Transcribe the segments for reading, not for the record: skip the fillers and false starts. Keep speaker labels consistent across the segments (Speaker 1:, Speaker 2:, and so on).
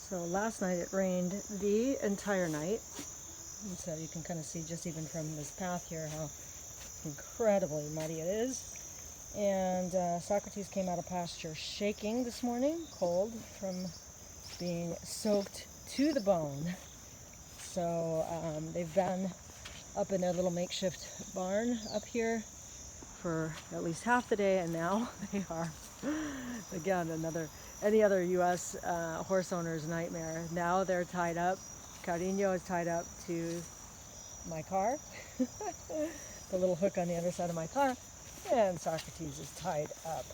Speaker 1: So last night it rained the entire night. And so you can kind of see just even from this path here how incredibly muddy it is. And Socrates came out of pasture shaking this morning, cold from being soaked to the bone. So they've been up in their little makeshift barn up here for at least half the day, and now they are, again, any other U.S. Horse owner's nightmare. Now they're tied up. Carino is tied up to my car, the little hook on the other side of my car, and Socrates is tied up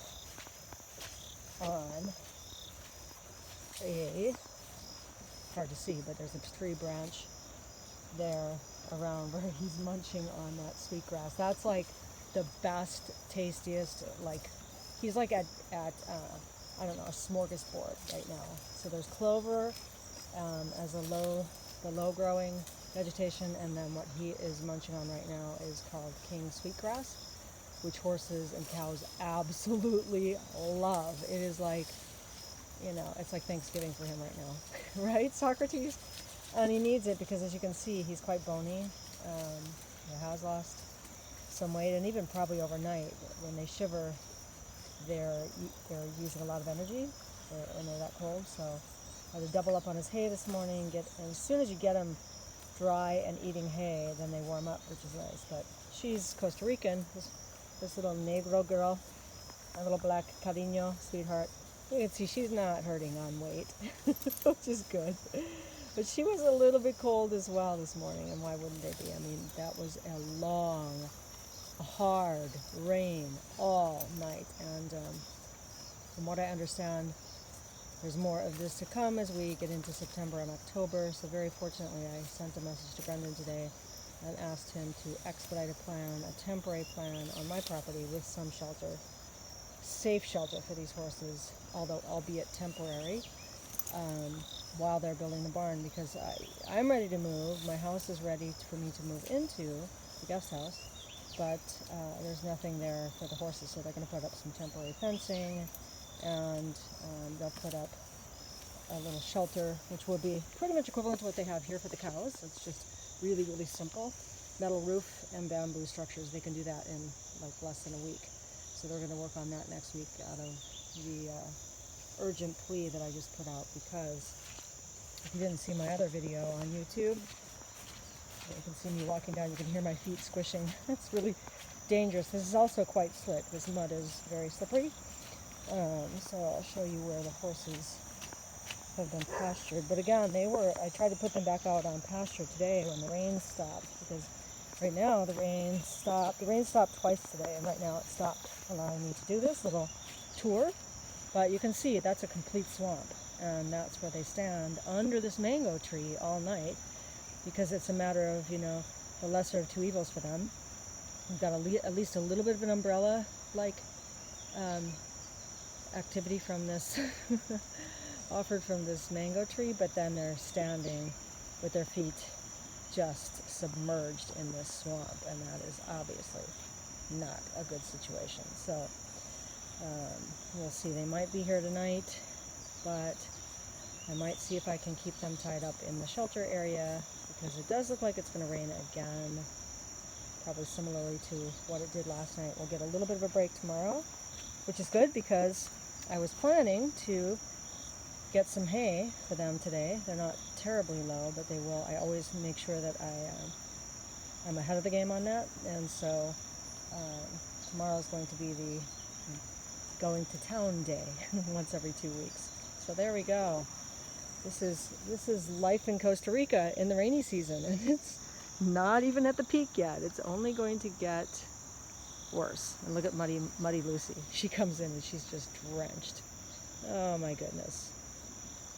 Speaker 1: on hard to see, but there's a tree branch there around where he's munching on that sweet grass. That's like the best, tastiest, like, he's like at I don't know, a smorgasbord right now. So there's clover as the low growing vegetation, and then what he is munching on right now is called king sweetgrass, which horses and cows absolutely love. It is like, you know, it's like Thanksgiving for him right now, right, Socrates? And he needs it because, as you can see, he's quite bony. He has lost some weight, and even probably overnight, when they shiver, they're using a lot of energy when they're that cold. So I had to double up on his hay this morning. And as soon as you get him dry and eating hay, then they warm up, which is nice. But she's Costa Rican, this little negro girl, my little black Carino, sweetheart. You can see she's not hurting on weight, which is good. But she was a little bit cold as well this morning, and why wouldn't they be? I mean, that was a long, hard rain all night, and from what I understand, there's more of this to come as we get into September and October. So very fortunately, I sent a message to Brendan today and asked him to expedite a temporary plan on my property with some shelter, safe shelter for these horses, although albeit temporary, while they're building the barn, because I'm ready to move. My house is ready for me to move into, the guest house, but there's nothing there for the horses, so they're going to put up some temporary fencing, and they'll put up a little shelter, which will be pretty much equivalent to what they have here for the cows. It's just really, really simple. Metal roof and bamboo structures. They can do that in like less than a week. So they're going to work on that next week out of the urgent plea that I just put out, because if you didn't see my other video on YouTube, you can see me walking down, you can hear my feet squishing. It's really dangerous. This is also quite slick. This mud is very slippery. So I'll show you where the horses have been pastured. But again, I tried to put them back out on pasture today when the rain stopped, because right now the rain stopped. The rain stopped twice today, and right now it stopped allowing me to do this little tour. But you can see that's a complete swamp, and that's where they stand under this mango tree all night, because it's a matter of, you know, the lesser of two evils for them. We've got at least a little bit of an umbrella-like activity from this, offered from this mango tree, but then they're standing with their feet just submerged in this swamp, and that is obviously not a good situation. So we'll see. They might be here tonight, but I might see if I can keep them tied up in the shelter area, because it does look like it's going to rain again, probably similarly to what it did last night. We'll get a little bit of a break tomorrow, which is good, because I was planning to get some hay for them today. They're not terribly low, but they will. I always make sure that I'm ahead of the game on that, and so tomorrow is going to be the going to town day once every 2 weeks. So there we go. This is life in Costa Rica in the rainy season, and it's not even at the peak yet. It's only going to get worse. And look at Muddy Lucy. She comes in and she's just drenched. Oh my goodness.